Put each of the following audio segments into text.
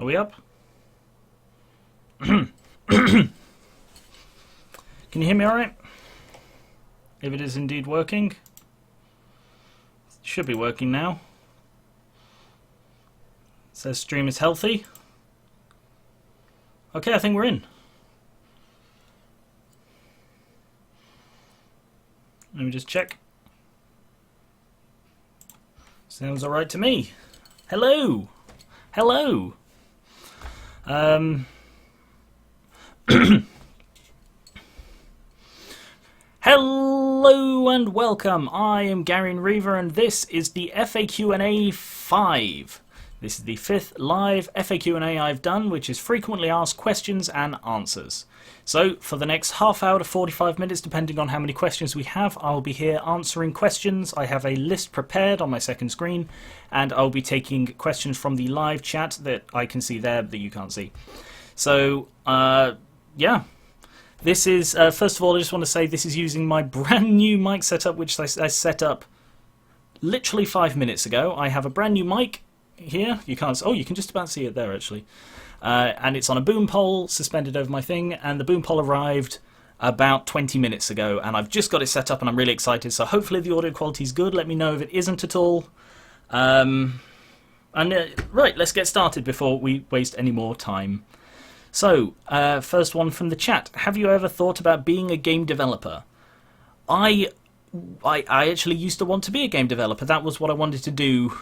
Are we up? Can you hear me alright? If it is indeed working. It should be working now. It says stream is healthy. Okay, I think we're in. Let me just check. Sounds alright to me. Hello! Hello! Hello and welcome. I am Gary Reaver and this is the FAQ&A5. This is the 5th live FAQ&A I've done, which is frequently asked questions and answers. So for the next half hour to 45 minutes, depending on how many questions we have, I'll be here answering questions. I have a list prepared on my second screen, and I'll be taking questions from the live chat that I can see there that you can't see. So, yeah. This is, first of all, I just want to say this is using my brand new mic setup, which I set up literally 5 minutes ago. I have a brand new mic here. You can't, oh, you can just about see it there, actually. And it's on a boom pole suspended over my thing, and the boom pole arrived about 20 minutes ago, and I've just got it set up, and I'm really excited. So hopefully the audio quality is good. Let me know if it isn't at all. Right, let's get started before we waste any more time. So, first one from the chat. Have you ever thought about being a game developer? I actually used to want to be a game developer. That was what I wanted to do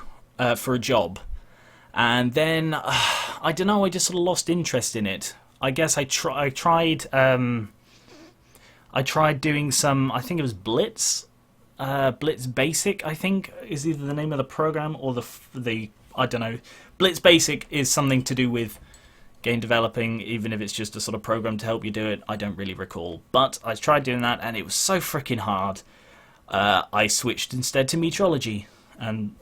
for a job. And then, I don't know, I just sort of lost interest in it. I guess I tried doing some, I think it was Blitz. Blitz Basic, I think, is either the name of the program or the I don't know. Blitz Basic is something to do with game developing, even if it's just a sort of program to help you do it. I don't really recall. But I tried doing that, and it was so freaking hard. I switched instead to meteorology, and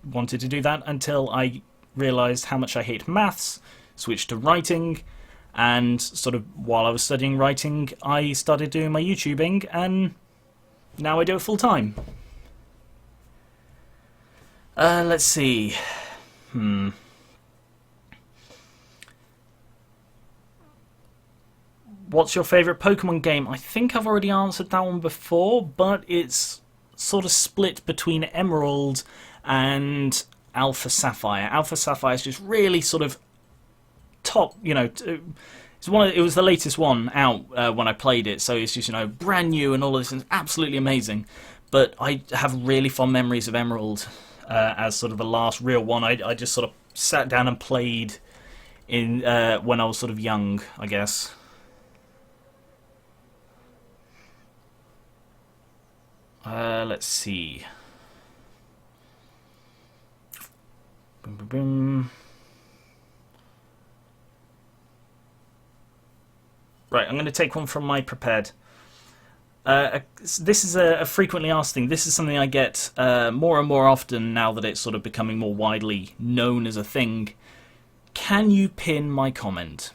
wanted to do that until I realised how much I hate maths, switched to writing, and sort of while I was studying writing, I started doing my YouTubing, and now I do it full time. Let's see. What's your favourite Pokemon game? I think I've already answered that one before, but it's sort of split between Emerald and Alpha Sapphire. Alpha Sapphire is just really sort of top, you know, it was the latest one out when I played it, so it's just, you know, brand new and all of this, and absolutely amazing. But I have really fond memories of Emerald as sort of the last real one. I just sort of sat down and played in when I was sort of young, I guess. Let's see. Boom, boom, boom. Right, I'm going to take one from my prepared. This is a frequently asked thing. This is something I get more and more often now that it's sort of becoming more widely known as a thing. Can you pin my comment?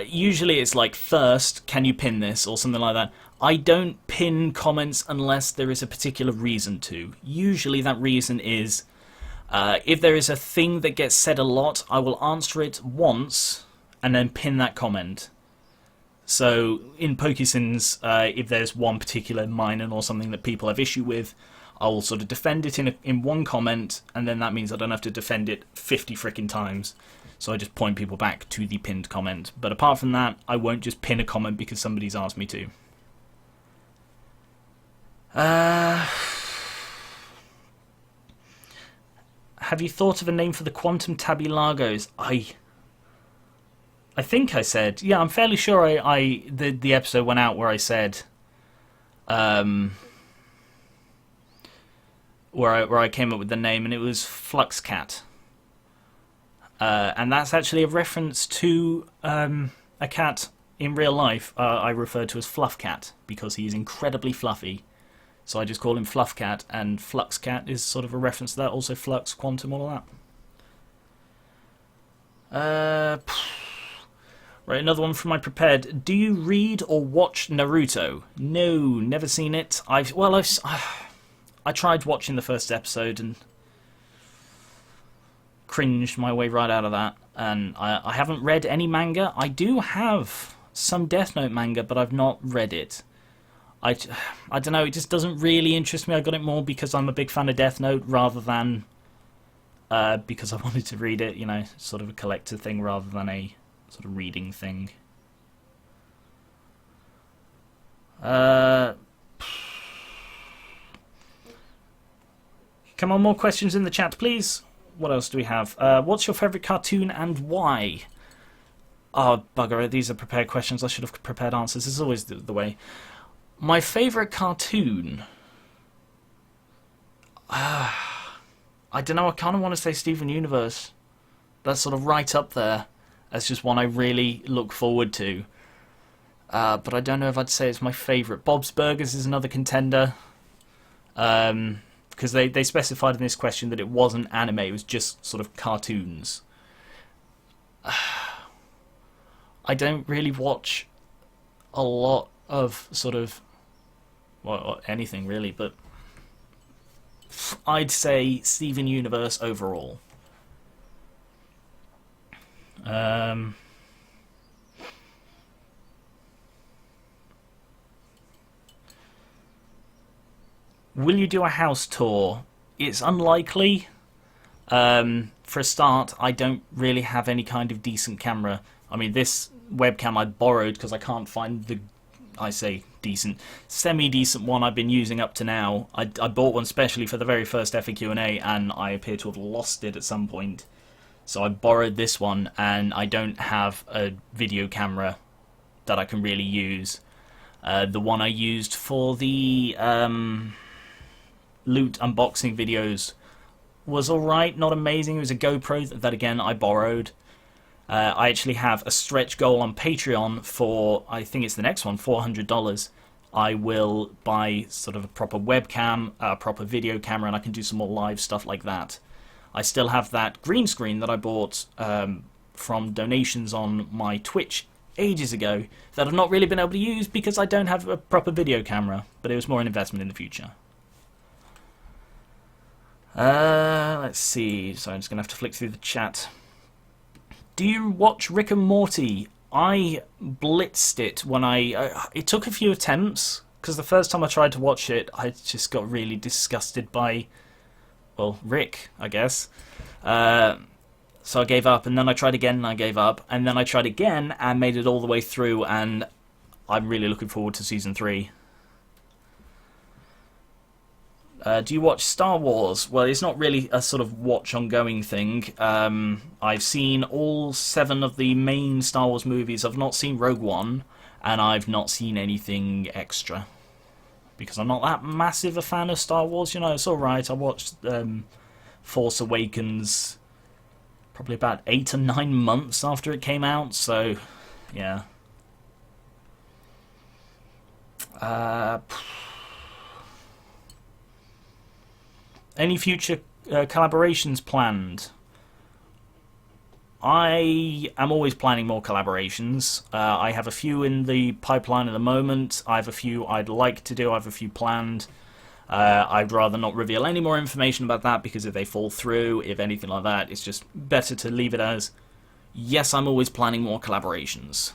Usually it's like, first, can you pin this, or something like that. I don't pin comments unless there is a particular reason to. Usually that reason is if there is a thing that gets said a lot, I will answer it once and then pin that comment. So in Pokesins, if there's one particular minor or something that people have issue with, I will sort of defend it in one comment, and then that means I don't have to defend it 50 frickin' times. So I just point people back to the pinned comment. But apart from that, I won't just pin a comment because somebody's asked me to. Have you thought of a name for the Quantum Tabulagos? I think I said, yeah, I'm fairly sure the episode went out where I said, where I came up with the name, and it was Fluxcat. And that's actually a reference to a cat in real life I refer to as Fluffcat, because he's incredibly fluffy. So I just call him Fluffcat, and Fluxcat is sort of a reference to that. Also Flux, Quantum, all of that. Right, another one from my prepared. Do you read or watch Naruto? No, never seen it. I tried watching the first episode, and cringed my way right out of that. And I haven't read any manga. I do have some Death Note manga, but I've not read it. I don't know, it just doesn't really interest me. I got it more because I'm a big fan of Death Note rather than because I wanted to read it, you know, sort of a collector thing rather than a sort of reading thing. Come on, more questions in the chat, please. What else do we have? What's your favourite cartoon and why? Oh, bugger, these are prepared questions. I should have prepared answers. This is always the way. My favourite cartoon? I don't know, I kind of want to say Steven Universe. That's sort of right up there as just one I really look forward to. But I don't know if I'd say it's my favourite. Bob's Burgers is another contender. Because they specified in this question that it wasn't anime, it was just sort of cartoons. I don't really watch a lot of sort of, well, anything really, but I'd say Steven Universe overall. Will you do a house tour? It's unlikely. For a start, I don't really have any kind of decent camera. I mean, this webcam I borrowed because I can't find the, I say decent, semi-decent one I've been using up to now. I bought one specially for the very first FAQ&A and I appear to have lost it at some point. So I borrowed this one and I don't have a video camera that I can really use. The one I used for the loot unboxing videos was alright, not amazing. It was a GoPro that again I borrowed. I actually have a stretch goal on Patreon for, I think it's the next one, $400. I will buy sort of a proper webcam, a proper video camera, and I can do some more live stuff like that. I still have that green screen that I bought from donations on my Twitch ages ago that I've not really been able to use because I don't have a proper video camera, but it was more an investment in the future. Let's see, so I'm just going to have to flick through the chat. Do you watch Rick and Morty? I blitzed it when it took a few attempts, because the first time I tried to watch it, I just got really disgusted by, well, Rick, I guess. So I gave up, and then I tried again, and I gave up, and then I tried again, and made it all the way through, and I'm really looking forward to Season 3. Do you watch Star Wars? Well, it's not really a sort of watch ongoing thing. I've seen all 7 of the main Star Wars movies. I've not seen Rogue One, and I've not seen anything extra. Because I'm not that massive a fan of Star Wars, you know, it's alright. I watched Force Awakens probably about 8 or 9 months after it came out, so, yeah. Any future collaborations planned? I am always planning more collaborations. I have a few in the pipeline at the moment. I have a few I'd like to do. I have a few planned. I'd rather not reveal any more information about that because if they fall through, if anything like that, it's just better to leave it as, yes, I'm always planning more collaborations.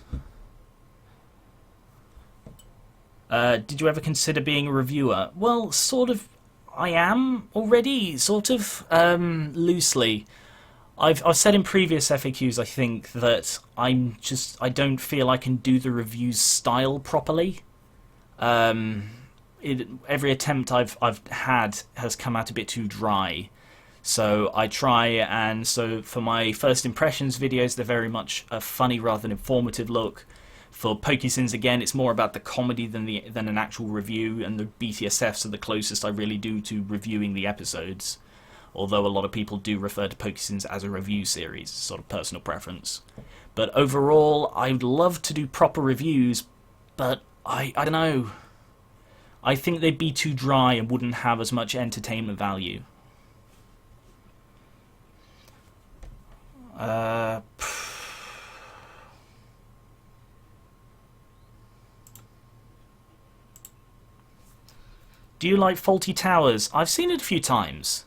Did you ever consider being a reviewer? Well, sort of. I am already, sort of, loosely. I've said in previous FAQs, I think, that I don't feel I can do the reviews style properly. Every attempt I've had has come out a bit too dry. So I try, and so for my first impressions videos, they're very much a funny rather than informative look. For Pokesins, again, it's more about the comedy than an actual review, and the BTSFs are the closest I really do to reviewing the episodes. Although a lot of people do refer to Pokesins as a review series, sort of personal preference. But overall, I'd love to do proper reviews, but I don't know. I think they'd be too dry and wouldn't have as much entertainment value. Do you like Faulty Towers? I've seen it a few times.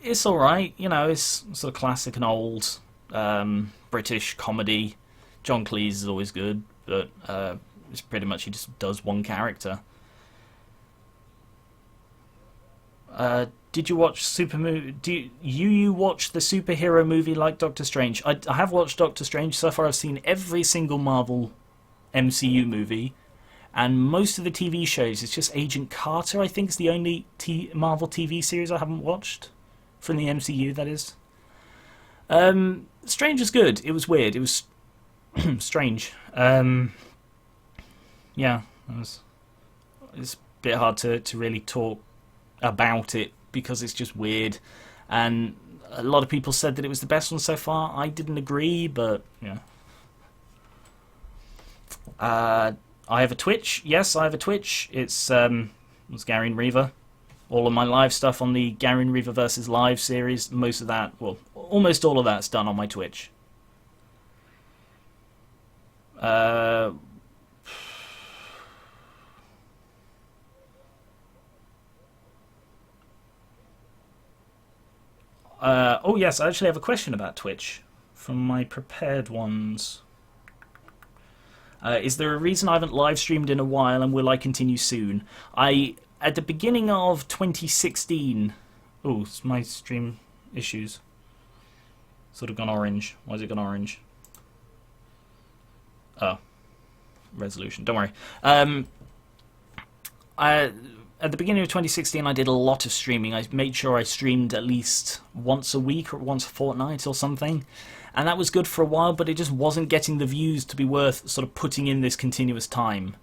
It's alright, you know, it's sort of classic and old British comedy. John Cleese is always good, but it's pretty much he just does one character. Did you watch Do you watch the superhero movie like Doctor Strange? I have watched Doctor Strange. So far I've seen every single Marvel MCU movie, and most of the TV shows. It's just Agent Carter, I think, is the only Marvel TV series I haven't watched from the MCU, that is. Strange was good. It was weird. It was strange. Yeah, it's a bit hard to really talk about it because it's just weird, and a lot of people said that it was the best one so far. I didn't agree, but yeah. I have a Twitch. Yes, I have a Twitch. It's Gary and Reaver. All of my live stuff on the Gary and Reaver versus Live series. Most of that, well, almost all of that's done on my Twitch. Oh yes, I actually have a question about Twitch from my prepared ones. Is there a reason I haven't live streamed in a while, and will I continue soon? At the beginning of 2016... Oh, it's my stream issues. Sort of gone orange. Why has it gone orange? Oh. Resolution. Don't worry. At the beginning of 2016, I did a lot of streaming. I made sure I streamed at least once a week or once a fortnight or something. And that was good for a while, but it just wasn't getting the views to be worth sort of putting in this continuous time.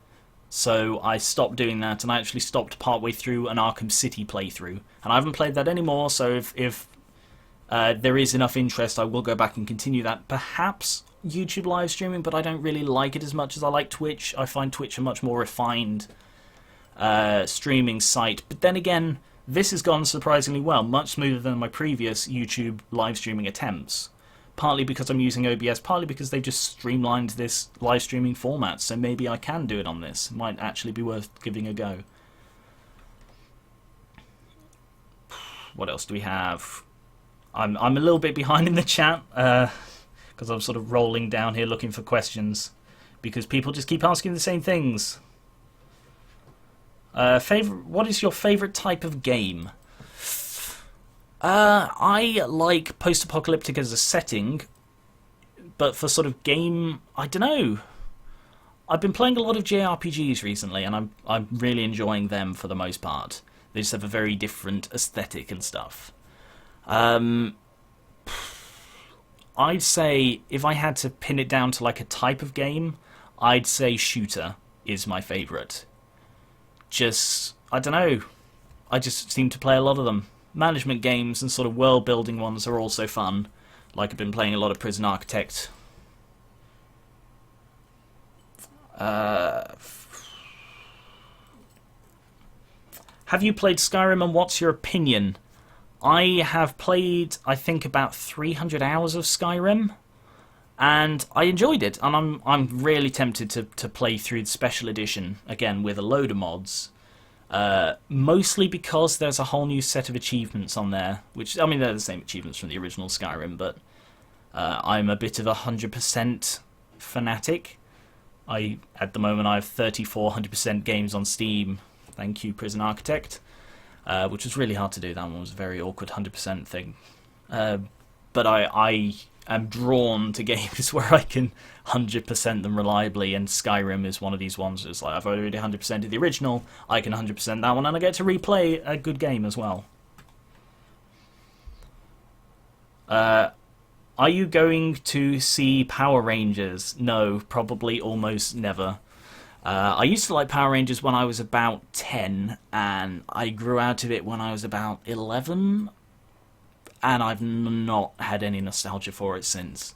So I stopped doing that, and I actually stopped partway through an Arkham City playthrough. And I haven't played that anymore, so if there is enough interest, I will go back and continue that. Perhaps YouTube live streaming, but I don't really like it as much as I like Twitch. I find Twitch a much more refined streaming site. But then again, this has gone surprisingly well, much smoother than my previous YouTube live streaming attempts. Partly because I'm using OBS, partly because they've just streamlined this live streaming format, so maybe I can do it on this. It might actually be worth giving a go. What else do we have? I'm a little bit behind in the chat, because I'm sort of rolling down here looking for questions, because people just keep asking the same things. What is your favourite type of game? I like post-apocalyptic as a setting, but for sort of game, I don't know. I've been playing a lot of JRPGs recently, and I'm really enjoying them for the most part. They just have a very different aesthetic and stuff. I'd say if I had to pin it down to like a type of game, I'd say shooter is my favourite. I don't know. I just seem to play a lot of them. Management games and sort of world-building ones are also fun. Like I've been playing a lot of Prison Architect. Have you played Skyrim, and what's your opinion? I have played, I think, about 300 hours of Skyrim, and I enjoyed it. And I'm really tempted to play through the Special Edition again with a load of mods. Mostly because there's a whole new set of achievements on there, which, I mean, they're the same achievements from the original Skyrim, but I'm a bit of a 100% fanatic. At the moment, I have 34 100% games on Steam. Thank you, Prison Architect. Which was really hard to do. That one was a very awkward 100% thing. But I am drawn to games where I can 100% them reliably, and Skyrim is one of these ones. It's like, I've already 100% of the original, I can 100% that one, and I get to replay a good game as well. Are you going to see Power Rangers? No, probably almost never. I used to like Power Rangers when I was about 10, and I grew out of it when I was about 11, and I've not had any nostalgia for it since.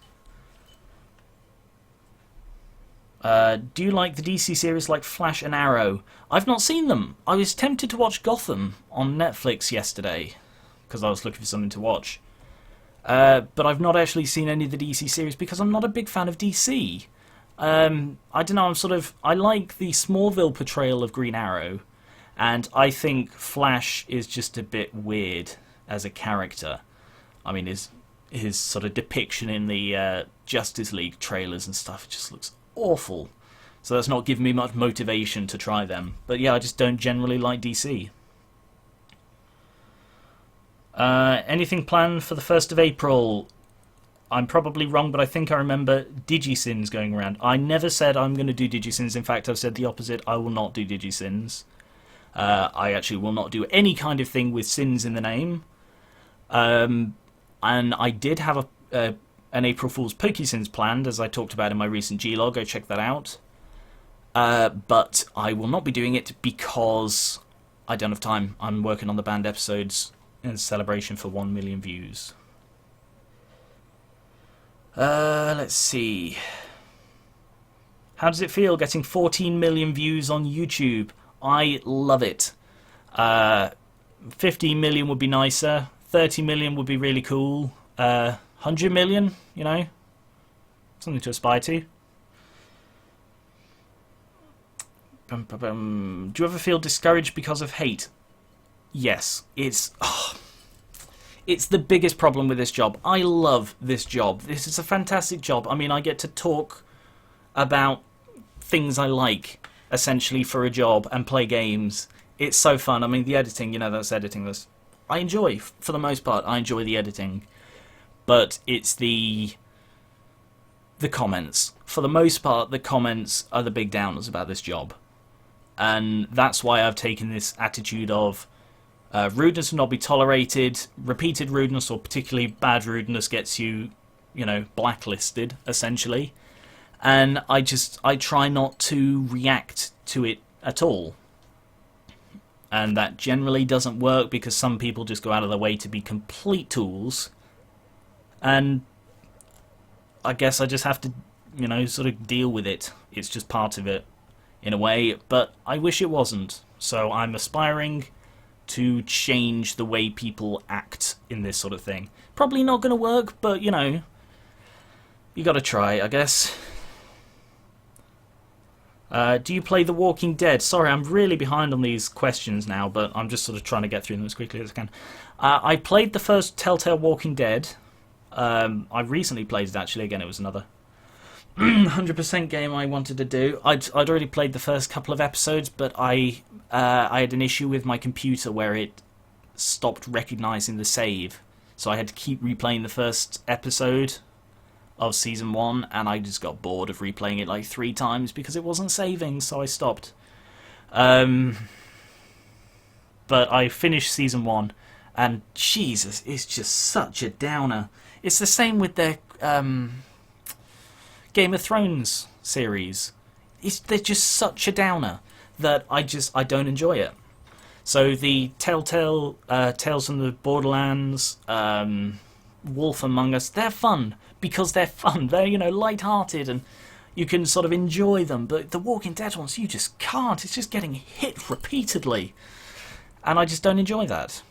Do you like the DC series like Flash and Arrow? I've not seen them. I was tempted to watch Gotham on Netflix yesterday, because I was looking for something to watch. But I've not actually seen any of the DC series because I'm not a big fan of DC. I don't know, I like the Smallville portrayal of Green Arrow, and I think Flash is just a bit weird, as a character. I mean, his sort of depiction in the Justice League trailers and stuff just looks awful. So that's not giving me much motivation to try them. But yeah, I just don't generally like DC. Anything planned for the 1st of April? I'm probably wrong, but I think I remember Digisins going around. I never said I'm going to do Digisins. In fact, I've said the opposite. I will not do Digisins. I actually will not do any kind of thing with sins in the name. And I did have an April Fool's Pokesins planned, as I talked about in my recent G-Log. Go check that out. But I will not be doing it because I don't have time. I'm working on the band episodes in celebration for 1 million views. Let's see. How does it feel getting 14 million views on YouTube? I love it. 15 million would be nicer. 30 million would be really cool. 100 million, you know, something to aspire to. Do you ever feel discouraged because of hate? Yes, it's the biggest problem with this job. I love this job. This is a fantastic job. I mean, I get to talk about things I like, essentially, for a job and play games. It's so fun. I mean, the editing, you know, that's editing. I enjoy, for the most part, I enjoy the editing. But it's the comments. For the most part, the comments are the big downers about this job. And that's why I've taken this attitude of rudeness will not be tolerated. Repeated rudeness or particularly bad rudeness gets you, you know, blacklisted, essentially. And I try not to react to it at all. And that generally doesn't work because some people just go out of their way to be complete tools. And I guess I just have to, you know, sort of deal with it. It's just part of it, in a way. But I wish it wasn't. So I'm aspiring to change the way people act in this sort of thing. Probably not going to work, but, you know, you got to try, I guess. Do you play The Walking Dead? Sorry, I'm really behind on these questions now, but I'm just sort of trying to get through them as quickly as I can. I played the first Telltale Walking Dead. I recently played it, actually. Again, it was another 100% game I wanted to do. I'd already played the first couple of episodes, but I had an issue with my computer where it stopped recognizing the save. So I had to keep replaying the first episode of Season 1, and I just got bored of replaying it like 3 times because it wasn't saving, so I stopped. But I finished Season 1, and Jesus, it's just such a downer. It's the same with their Game of Thrones series. They're just such a downer that I don't enjoy it. So the Telltale Tales from the Borderlands, Wolf Among Us, they're fun because they're fun. They're, you know, light-hearted and you can sort of enjoy them. But the Walking Dead ones, you just can't. It's just getting hit repeatedly, and I just don't enjoy that.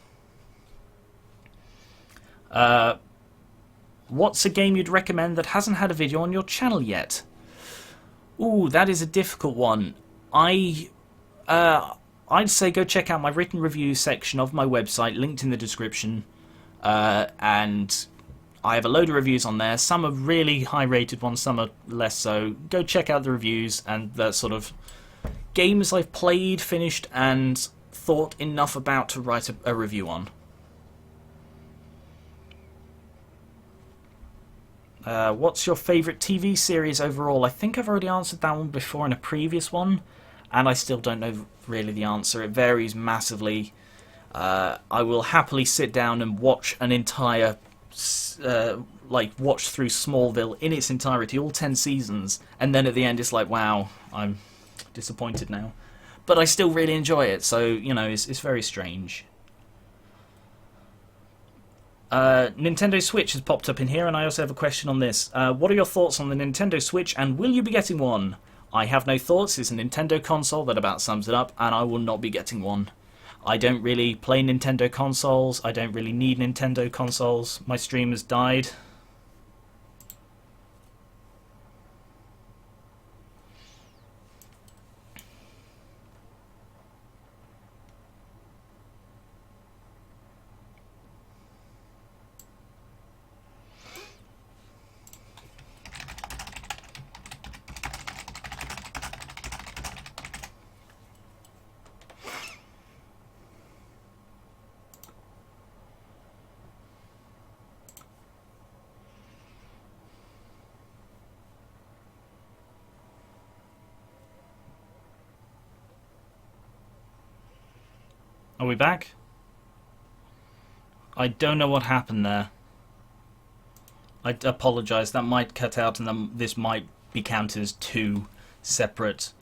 What's a game you'd recommend that hasn't had a video on your channel yet? Ooh, that is a difficult one. I'd say go check out my written review section of my website, linked in the description. And I have a load of reviews on there. Some are really high-rated ones, some are less so. Go check out the reviews and the sort of games I've played, finished, and thought enough about to write a review on. What's your favourite TV series overall? I think I've already answered that one before in a previous one, and I still don't know really the answer. It varies massively. I will happily sit down and watch an entire, watch through Smallville in its entirety, all 10 seasons, and then at the end it's like, wow, I'm disappointed now. But I still really enjoy it, so, you know, it's very strange. Nintendo Switch has popped up in here, and I also have a question on this. What are your thoughts on the Nintendo Switch, and will you be getting one? I have no thoughts. It's a Nintendo console. That about sums it up, and I will not be getting one. I don't really play Nintendo consoles. I don't really need Nintendo consoles. My stream has died. Are we back? I don't know what happened there. I apologise. That might cut out, and then this might be counted as 2 separate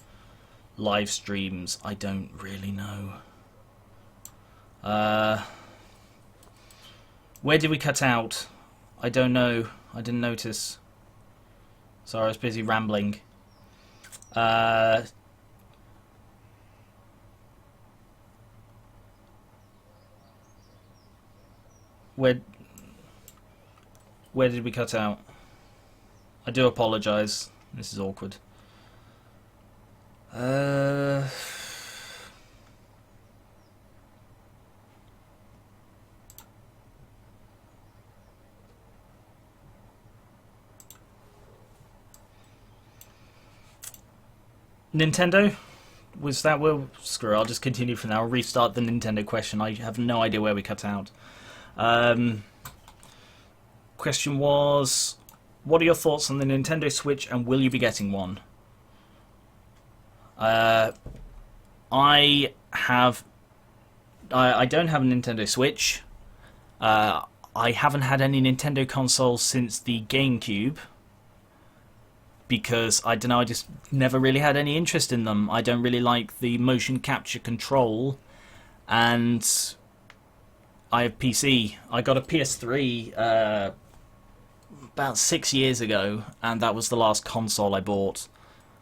live streams. I don't really know. Where did we cut out? I don't know. I didn't notice. Sorry, I was busy rambling. Where did we cut out? I do apologise. This is awkward. Nintendo? Was that where... Screw it, I'll just continue from now. I'll restart the Nintendo question. I have no idea where we cut out. Question was, what are your thoughts on the Nintendo Switch and will you be getting one? I don't have a Nintendo Switch. I haven't had any Nintendo consoles since the GameCube. Because, I don't know, I just never really had any interest in them. I don't really like the motion capture control. And I have PC. I got a PS3 about 6 years ago, and that was the last console I bought.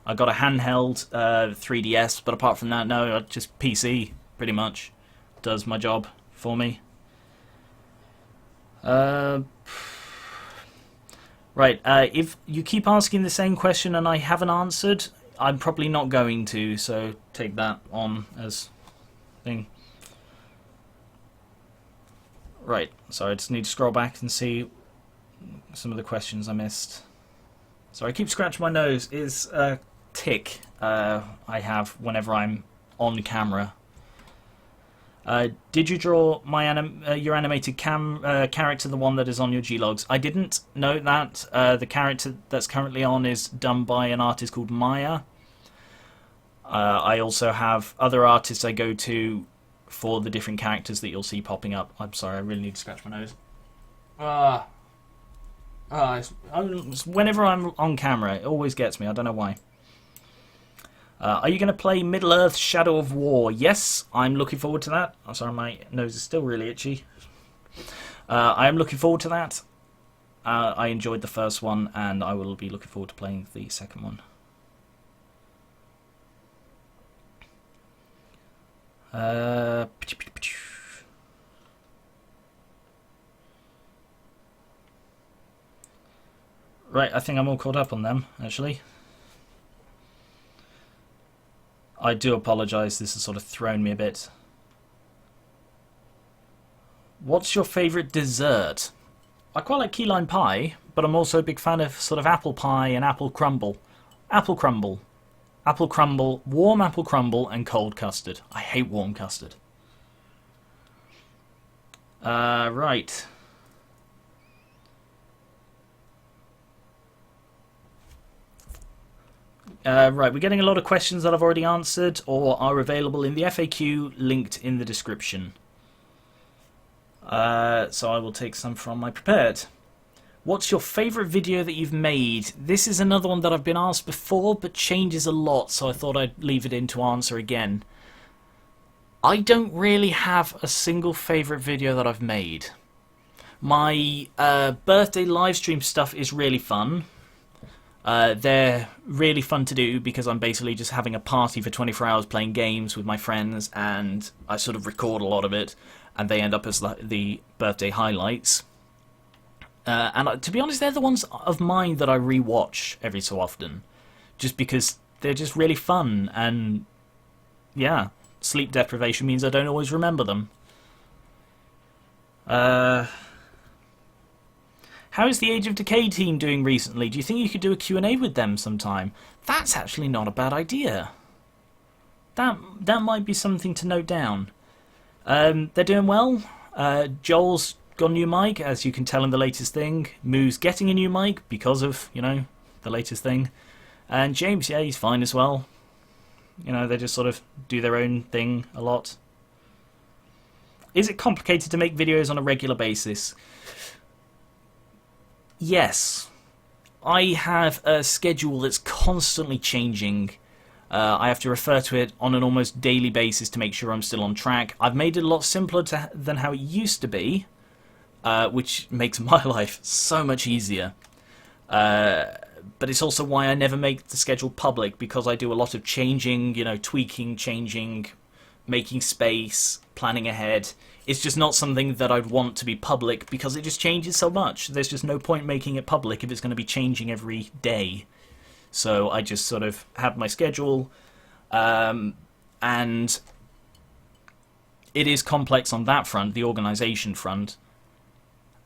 I got a handheld 3DS, but apart from that, no, just PC, pretty much. Does my job for me. Right, if you keep asking the same question and I haven't answered, I'm probably not going to, so take that on as thing. Right, so I just need to scroll back and see some of the questions I missed. So I keep scratching my nose. Is a tick I have whenever I'm on camera. Did you draw my your animated character, the one that is on your G-Logs? I didn't know that. The character that's currently on is done by an artist called Maya. I also have other artists I go to for the different characters that you'll see popping up. I'm sorry, I really need to scratch my nose. Whenever I'm on camera, it always gets me. I don't know why. Are you going to play Middle-earth Shadow of War? Yes, I'm looking forward to that. I'm sorry, my nose is still really itchy. I am looking forward to that. I enjoyed the first one, and I will be looking forward to playing the second one. Right, I think I'm all caught up on them, actually. I do apologise, this has sort of thrown me a bit. What's your favourite dessert? I quite like key lime pie, but I'm also a big fan of sort of apple pie and apple crumble. Apple crumble. Apple crumble, warm apple crumble and cold custard. I hate warm custard. Right. Right, we're getting a lot of questions that I've already answered or are available in the FAQ linked in the description. So I will take some from my prepared. What's your favourite video that you've made? This is another one that I've been asked before but changes a lot, so I thought I'd leave it in to answer again. I don't really have a single favourite video that I've made. My birthday livestream stuff is really fun. They're really fun to do because I'm basically just having a party for 24 hours playing games with my friends, and I sort of record a lot of it and they end up as the birthday highlights. And to be honest, they're the ones of mine that I rewatch every so often just because they're just really fun, and yeah, sleep deprivation means I don't always remember them. How is the Age of Decay team doing recently? Do you think you could do a Q&A with them sometime? That's actually not a bad idea. That might be something to note down. They're doing well. Joel's got a new mic, as you can tell in the latest thing. Moo's getting a new mic because of, you know, the latest thing. And James, yeah, he's fine as well. You know, they just sort of do their own thing a lot. Is it complicated to make videos on a regular basis? Yes. I have a schedule that's constantly changing. I have to refer to it on an almost daily basis to make sure I'm still on track. I've made it a lot simpler than how it used to be, which makes my life so much easier. But it's also why I never make the schedule public, because I do a lot of changing, tweaking, changing, making space, planning ahead. It's just not something that I'd want to be public because it just changes so much. There's just no point making it public if it's going to be changing every day. So I just sort of have my schedule, and it is complex on that front, the organisation front.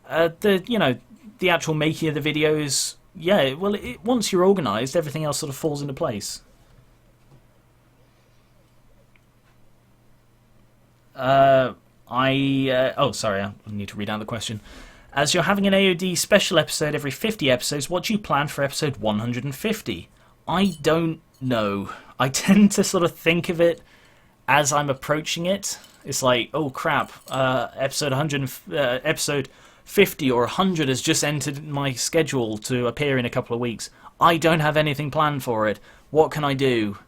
The actual making of the videos, yeah, well, once you're organised, everything else sort of falls into place. Oh, sorry, I need to read out the question. As you're having an AOD special episode every 50 episodes, what do you plan for episode 150? I don't know. I tend to sort of think of it as I'm approaching it. It's like, oh crap, episode 50 or 100 has just entered my schedule to appear in a couple of weeks. I don't have anything planned for it. What can I do?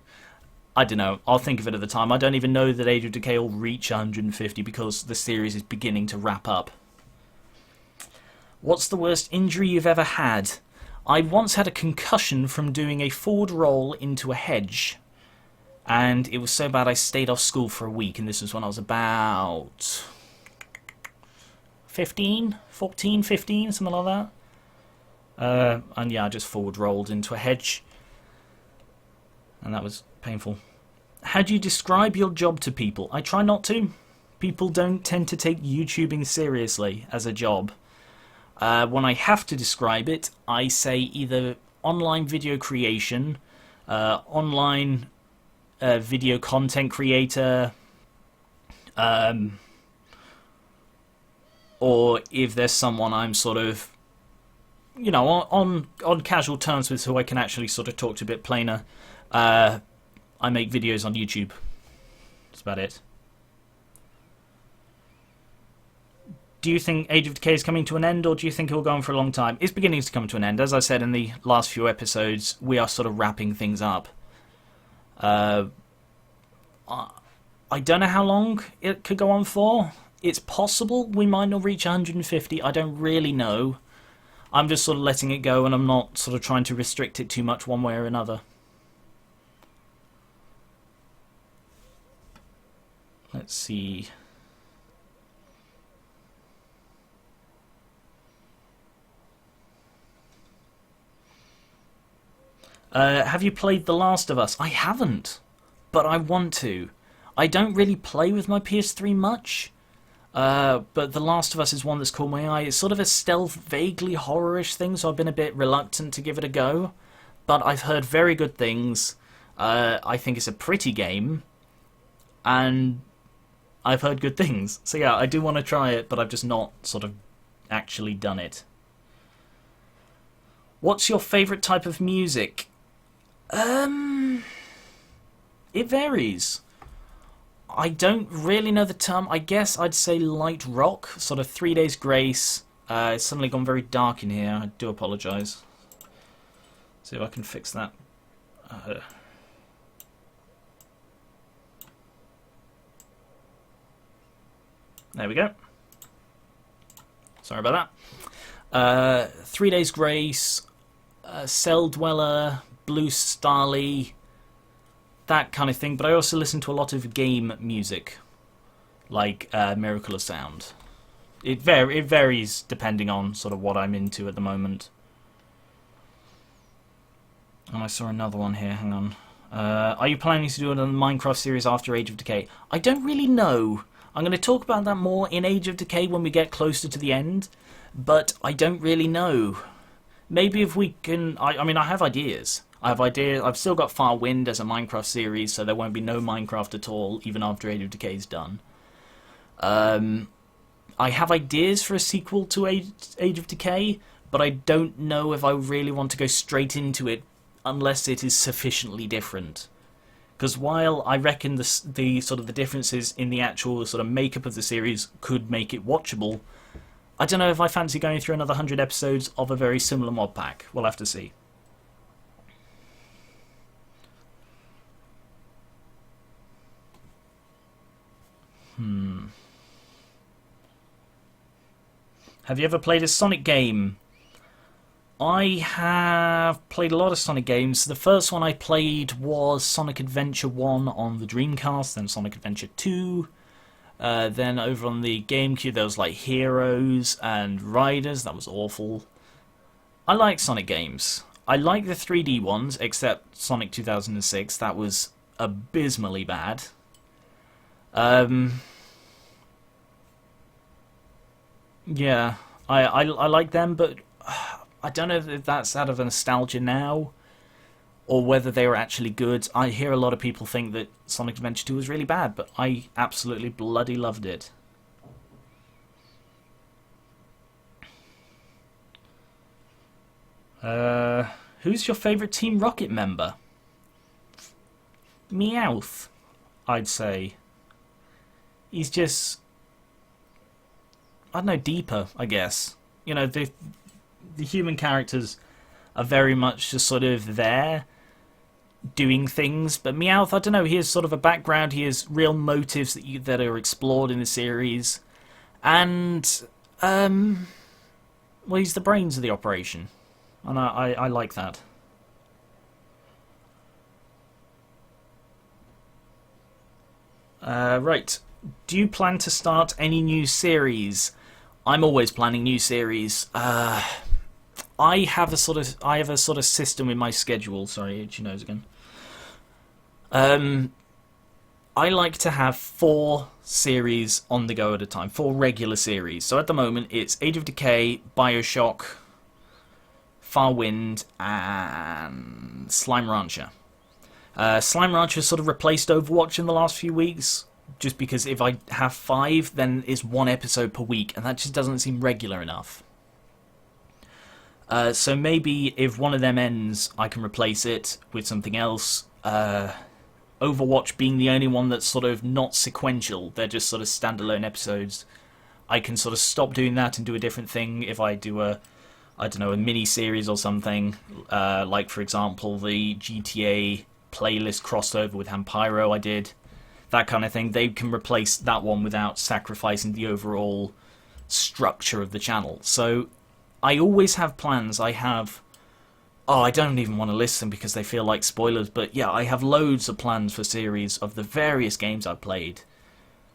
I don't know. I'll think of it at the time. I don't even know that Age of Decay will reach 150 because the series is beginning to wrap up. What's the worst injury you've ever had? I once had a concussion from doing a forward roll into a hedge. And it was so bad I stayed off school for a week, and this was when I was about 15, something like that. And yeah, I just forward rolled into a hedge. And that was painful. How do you describe your job to people? I try not to. People don't tend to take YouTubing seriously as a job. When I have to describe it, I say either online video creation, online video content creator, or if there's someone I'm sort of, on casual terms with who I can actually sort of talk to a bit plainer, I make videos on YouTube. That's about it. Do you think Age of Decay is coming to an end, or do you think it will go on for a long time? It's beginning to come to an end. As I said in the last few episodes, we are sort of wrapping things up. I don't know how long it could go on for. It's possible we might not reach 150. I don't really know. I'm just sort of letting it go, and I'm not sort of trying to restrict it too much one way or another. Let's see. Have you played The Last of Us? I haven't, but I want to. I don't really play with my PS3 much, but The Last of Us is one that's caught my eye. It's sort of a stealth, vaguely horror-ish thing, so I've been a bit reluctant to give it a go, but I've heard very good things. I think it's a pretty game, and I've heard good things. So yeah, I do want to try it, but I've just not sort of actually done it. What's your favourite type of music? It varies. I don't really know the term. I guess I'd say light rock, sort of 3 Days Grace. It's suddenly gone very dark in here. I do apologise. See if I can fix that. There we go. Sorry about that. 3 Days Grace, Cell Dweller, Blue Starly, that kind of thing. But I also listen to a lot of game music, like Miracle of Sound. It varies depending on sort of what I'm into at the moment. And I saw another one here, hang on. Are you planning to do another Minecraft series after Age of Decay? I don't really know. I'm going to talk about that more in Age of Decay when we get closer to the end, but I don't really know. Maybe if we can... I mean, I have ideas. I've still got Farwind as a Minecraft series, so there won't be no Minecraft at all, even after Age of Decay is done. I have ideas for a sequel to Age of Decay, but I don't know if I really want to go straight into it unless it is sufficiently different. Because while I reckon the sort of the differences in the actual sort of makeup of the series could make it watchable, I don't know if I fancy going through another 100 episodes of a very similar mod pack. We'll have to see. Have you ever played a Sonic game? I have played a lot of Sonic games. The first one I played was Sonic Adventure 1 on the Dreamcast, then Sonic Adventure 2. Then over on the GameCube there was like Heroes and Riders. That was awful. I like Sonic games. I like the 3D ones, except Sonic 2006. That was abysmally bad. Yeah, I like them, but I don't know if that's out of nostalgia now, or whether they were actually good. I hear a lot of people think that Sonic Adventure 2 was really bad, but I absolutely bloody loved it. Who's your favourite Team Rocket member? Meowth, I'd say. He's just, I don't know, deeper, I guess. You know, the human characters are very much just sort of there doing things, but Meowth, I don't know, he has sort of a background, he has real motives that are explored in the series, and well, he's the brains of the operation, and I like that. Right, do you plan to start any new series? I'm always planning new series. I have a sort of system in my schedule. Sorry, itchy nose again. I like to have 4 series on the go at a time, 4 regular series. So at the moment it's Age of Decay, Bioshock, Farwind, and Slime Rancher. Slime Rancher sort of replaced Overwatch in the last few weeks, just because if I have 5, then it's 1 episode per week, and that just doesn't seem regular enough. So maybe if one of them ends, I can replace it with something else. Overwatch being the only one that's sort of not sequential, they're just sort of standalone episodes. I can sort of stop doing that and do a different thing if I do a mini-series or something. Like, for example, the GTA playlist crossover with Hampyro I did. That kind of thing. They can replace that one without sacrificing the overall structure of the channel. So I always have plans. I don't even want to list them because they feel like spoilers, but yeah, I have loads of plans for series of the various games I've played.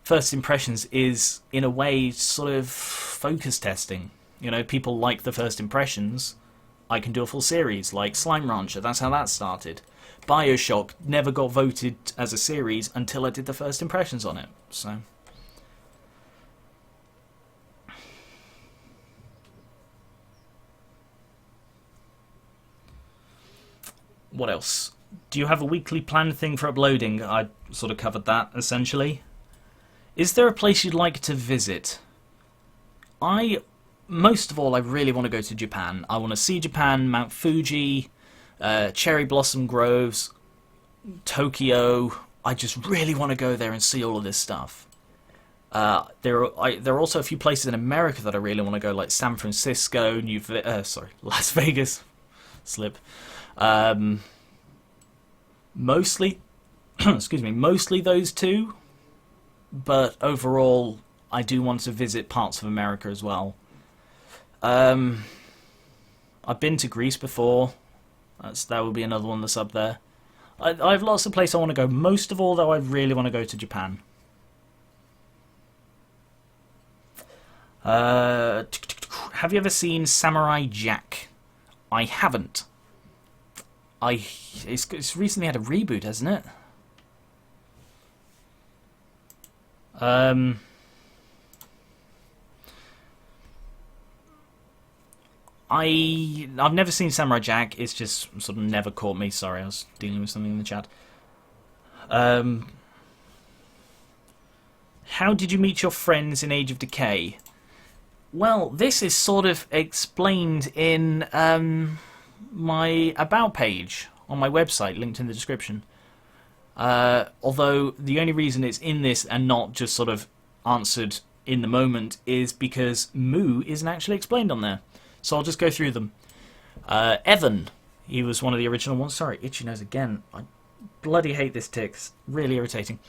First Impressions is, in a way, sort of focus testing. You know, people like the first impressions, I can do a full series, like Slime Rancher, that's how that started. Bioshock never got voted as a series until I did the first impressions on it, so... What else? Do you have a weekly planned thing for uploading? I sort of covered that, essentially. Is there a place you'd like to visit? Most of all, I really want to go to Japan. I want to see Japan, Mount Fuji, cherry blossom groves, Tokyo. I just really want to go there and see all of this stuff. There are also a few places in America that I really want to go, like San Francisco, Las Vegas. Slip. Mostly, excuse me, mostly those two, but overall, I do want to visit parts of America as well. I've been to Greece before. That would be another one that's up there. I have lots of places I want to go. Most of all, though, I really want to go to Japan. Have you ever seen Samurai Jack? I haven't. It's recently had a reboot, hasn't it? I've never seen Samurai Jack. It's just sort of never caught me. Sorry, I was dealing with something in the chat. How did you meet your friends in Age of Decay? Well, this is sort of explained in my About page on my website, linked in the description. Although the only reason it's in this and not just sort of answered in the moment is because Moo isn't actually explained on there. So I'll just go through them. Evan, he was one of the original ones. Sorry, itchy nose again. I bloody hate this tick. It's really irritating.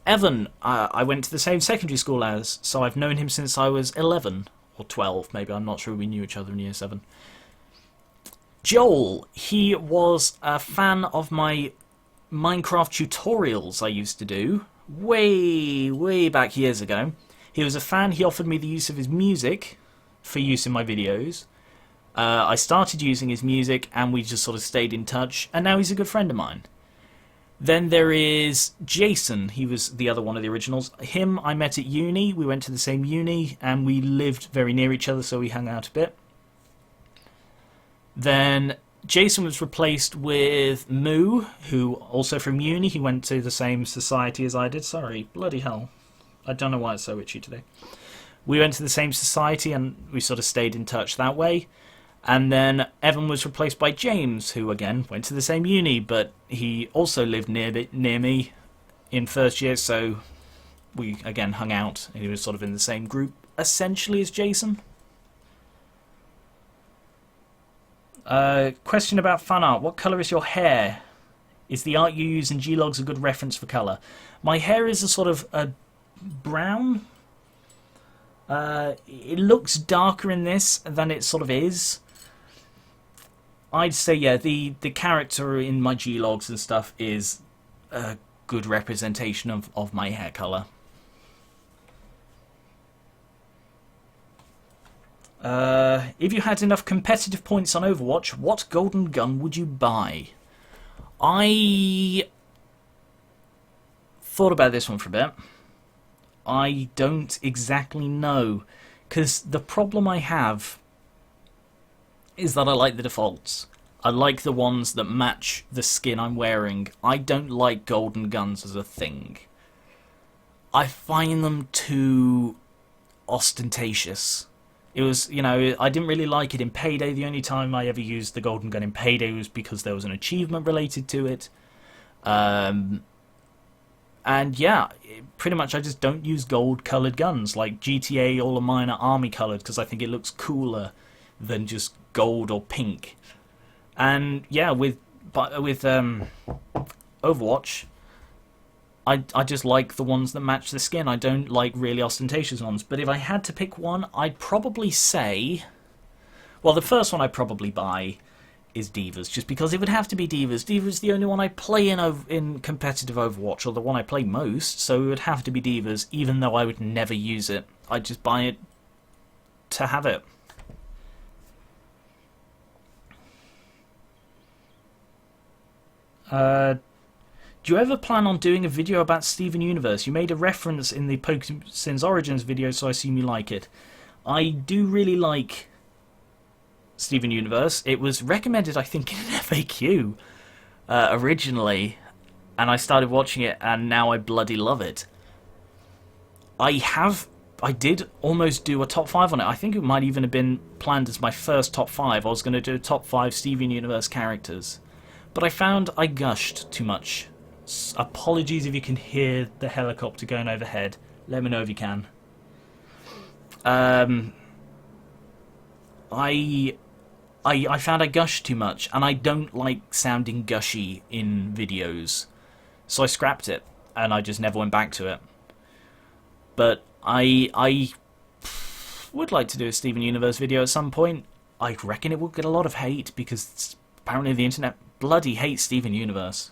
Evan, I went to the same secondary school as, so I've known him since I was 11 or 12, maybe. I'm not sure. We knew each other in year 7. Joel, he was a fan of my Minecraft tutorials I used to do way back years ago. He was a fan. He offered me the use of his music for use in my videos. I started using his music and we just sort of stayed in touch, and now he's a good friend of mine. Then there is Jason. He was the other one of the originals. Him I met at uni. We went to the same uni and we lived very near each other, so we hung out a bit. Then Jason was replaced with Moo, who also from uni. He went to the same society as I did. Sorry, bloody hell. I don't know why it's so itchy today. We went to the same society and we sort of stayed in touch that way. And then Evan was replaced by James, who again went to the same uni, but he also lived near me in first year, so we again hung out, and he was sort of in the same group essentially as Jason. Question about fan art. What colour is your hair? Is the art you use in G-Logs a good reference for colour? My hair is a sort of a brown. It looks darker in this than it sort of is. I'd say, yeah, the character in my G-Logs and stuff is a good representation of my hair colour. If you had enough competitive points on Overwatch, what golden gun would you buy? I thought about this one for a bit. I don't exactly know, because the problem I have is that I like the defaults. I like the ones that match the skin I'm wearing. I don't like golden guns as a thing. I find them too ostentatious. It was, you know, I didn't really like it in Payday. The only time I ever used the golden gun in Payday was because there was an achievement related to it. And yeah, pretty much I just don't use gold-coloured guns. Like GTA, all of mine are army-coloured because I think it looks cooler than just gold or pink. And yeah, with Overwatch, I just like the ones that match the skin. I don't like really ostentatious ones. But if I had to pick one, I'd probably say... Well, the first one I'd probably buy is Divas, just because it would have to be Divas. Divas is the only one I play in competitive Overwatch, or the one I play most, so it would have to be Divas, even though I would never use it. I'd just buy it to have it. Do you ever plan on doing a video about Steven Universe? You made a reference in the Pokesims Origins video, so I assume you like it. I do really like Steven Universe. It was recommended, I think, in an FAQ originally, and I started watching it, and now I bloody love it. I did almost do a top 5 on it. I think it might even have been planned as my first top 5. I was going to do a top 5 Steven Universe characters. But I found I gushed too much. Apologies if you can hear the helicopter going overhead. Let me know if you can. I found I gushed too much, and I don't like sounding gushy in videos. So I scrapped it, and I just never went back to it. But I would like to do a Steven Universe video at some point. I reckon it will get a lot of hate, because apparently the internet bloody hates Steven Universe.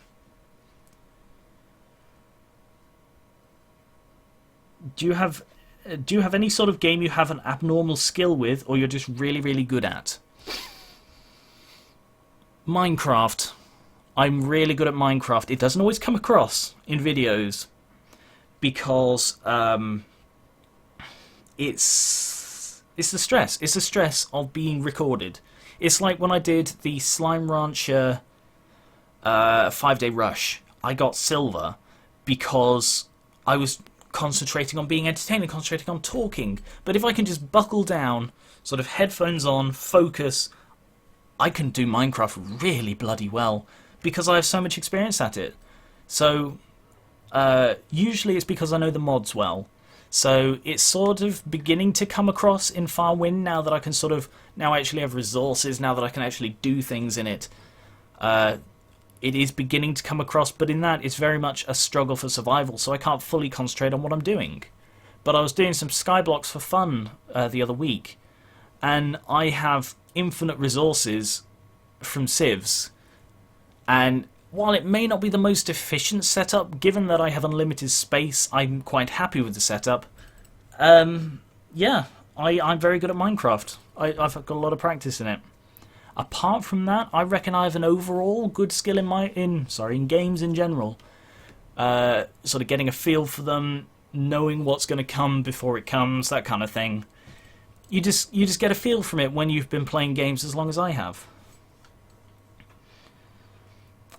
Do you have any sort of game you have an abnormal skill with, or you're just really, really good at? Minecraft. I'm really good at Minecraft. It doesn't always come across in videos because it's the stress. It's the stress of being recorded. It's like when I did the Slime Rancher 5-day rush. I got silver because I was concentrating on being entertaining, concentrating on talking. But if I can just buckle down, sort of headphones on, focus, I can do Minecraft really bloody well because I have so much experience at it. So usually it's because I know the mods well. So it's sort of beginning to come across in Farwind now that I can sort of now actually have resources, now that I can actually do things in it. It is beginning to come across, but in that it's very much a struggle for survival, so I can't fully concentrate on what I'm doing. But I was doing some skyblocks for fun the other week, and I have infinite resources from civs, and while it may not be the most efficient setup, given that I have unlimited space, I'm quite happy with the setup. Yeah, I'm very good at Minecraft. I've got a lot of practice in it. Apart from that, I reckon I have an overall good skill in games in general. Sort of getting a feel for them, knowing what's going to come before it comes, that kind of thing. You just get a feel from it when you've been playing games as long as I have.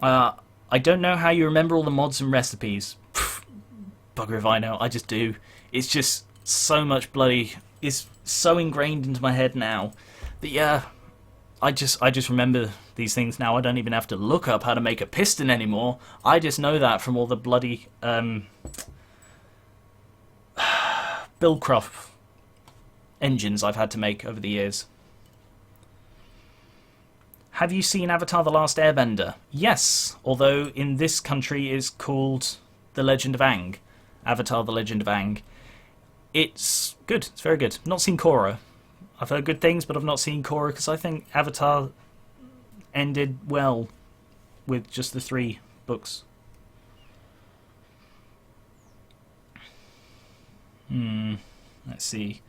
I don't know how you remember all the mods and recipes. Pfft, bugger if I know, I just do. It's just so much bloody... It's so ingrained into my head now that, yeah, I just remember these things now. I don't even have to look up how to make a piston anymore. I just know that from all the bloody Buildcraft engines I've had to make over the years. Have you seen Avatar: The Last Airbender? Yes, although in this country it's called The Legend of Aang. Avatar: The Legend of Aang. It's good. It's very good. Not seen Korra. I've heard good things, but I've not seen Korra because I think Avatar ended well with just the 3 books. Let's see.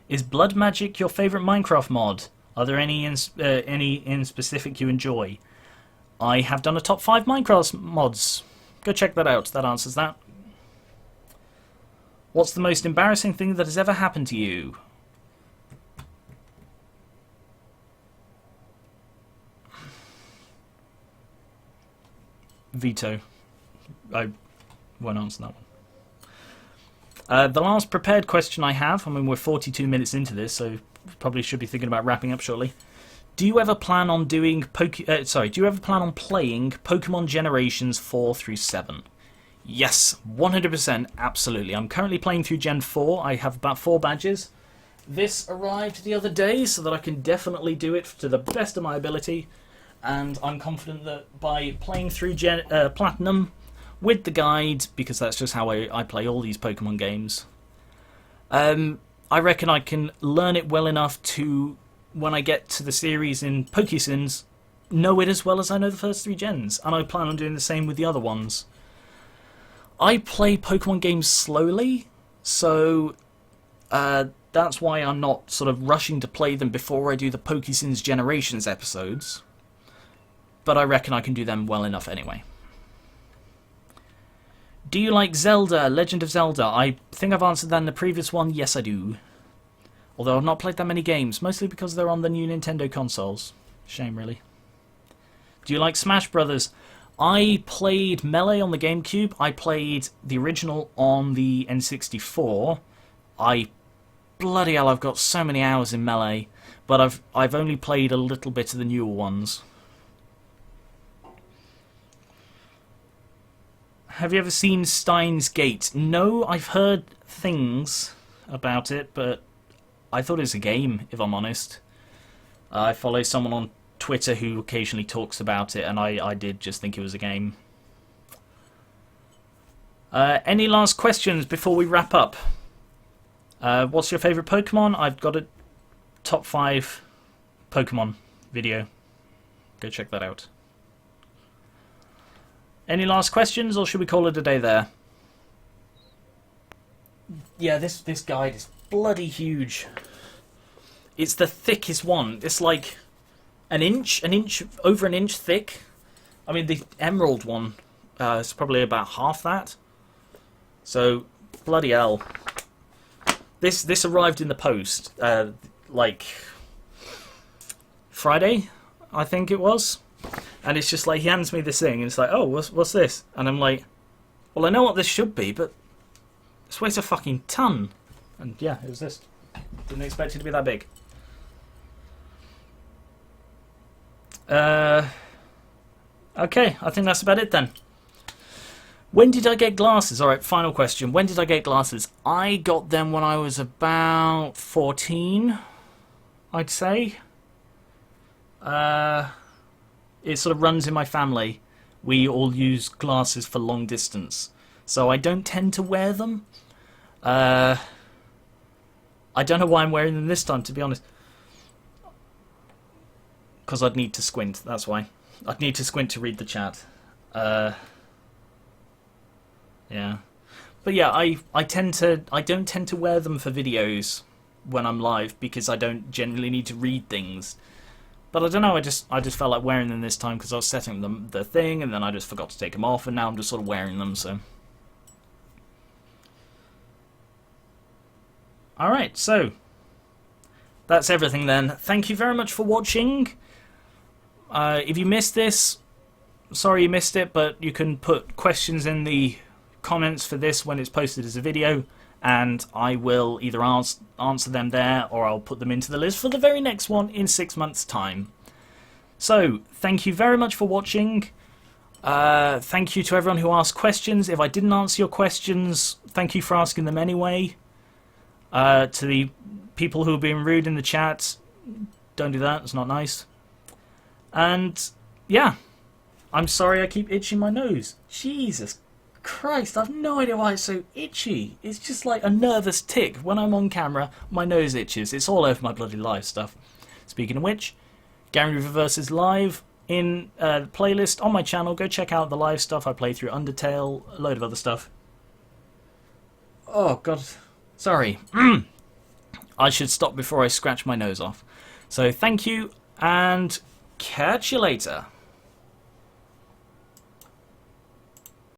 Is Blood Magic your favourite Minecraft mod? Are there any in specific you enjoy? I have done a top 5 Minecraft mods. Go check that out. That answers that. What's the most embarrassing thing that has ever happened to you? Veto. I won't answer that one. The last prepared question I have, I mean we're 42 minutes into this, so probably should be thinking about wrapping up shortly. Do you ever plan on doing do you ever plan on playing Pokemon Generations 4 through 7? Yes, 100%, absolutely. I'm currently playing through Gen 4. I have about 4 badges. This arrived the other day so that I can definitely do it to the best of my ability, and I'm confident that by playing through Platinum with the guide, because that's just how I play all these Pokemon games, I reckon I can learn it well enough to, when I get to the series in Pokesins, know it as well as I know the first 3 gens, and I plan on doing the same with the other ones. I play Pokemon games slowly, so that's why I'm not sort of rushing to play them before I do the Pokesins Generations episodes, but I reckon I can do them well enough anyway. Do you like Zelda, Legend of Zelda? I think I've answered that in the previous one. Yes, I do. Although I've not played that many games, mostly because they're on the new Nintendo consoles. Shame, really. Do you like Smash Brothers? I played Melee on the GameCube. I played the original on the N64. Bloody hell, I've got so many hours in Melee, but I've only played a little bit of the newer ones. Have you ever seen Steins Gate? No, I've heard things about it, but I thought it was a game, if I'm honest. I follow someone on Twitter who occasionally talks about it, and I did just think it was a game. Any last questions before we wrap up? What's your favourite Pokemon? I've got a top 5 Pokemon video. Go check that out. Any last questions, or should we call it a day there? Yeah, this guide is bloody huge. It's the thickest one. It's like over an inch thick. I mean, the emerald one is probably about half that. So, bloody hell. This arrived in the post, like Friday, I think it was. And it's just like, he hands me this thing, and it's like, oh, what's this? And I'm like, well, I know what this should be, but this weighs a fucking ton. And yeah, it was this. Didn't expect it to be that big. Okay, I think that's about it then. When did I get glasses? Alright, final question. When did I get glasses? I got them when I was about 14, I'd say. It sort of runs in my family. We all use glasses for long distance. So I don't tend to wear them. I don't know why I'm wearing them this time, to be honest. Because I'd need to squint, that's why. I'd need to squint to read the chat. Yeah. But yeah, I don't tend to wear them for videos when I'm live because I don't generally need to read things. But I don't know, I just felt like wearing them this time because I was setting the thing and then I just forgot to take them off and now I'm just sort of wearing them, so. Alright, so that's everything then. Thank you very much for watching. If you missed this, sorry you missed it, but you can put questions in the comments for this when it's posted as a video, and I will either answer them there or I'll put them into the list for the very next one in 6 months' time. So, thank you very much for watching. Thank you to everyone who asked questions. If I didn't answer your questions, thank you for asking them anyway. To the people who have been rude in the chat, don't do that, it's not nice. And, yeah, I'm sorry I keep itching my nose. Jesus Christ, I've no idea why it's so itchy. It's just like a nervous tick. When I'm on camera, my nose itches. It's all over my bloody live stuff. Speaking of which, Gary River vs. Live in the playlist on my channel. Go check out the live stuff. I play through Undertale, a load of other stuff. Oh, God. Sorry. I should stop before I scratch my nose off. So thank you, and catch you later.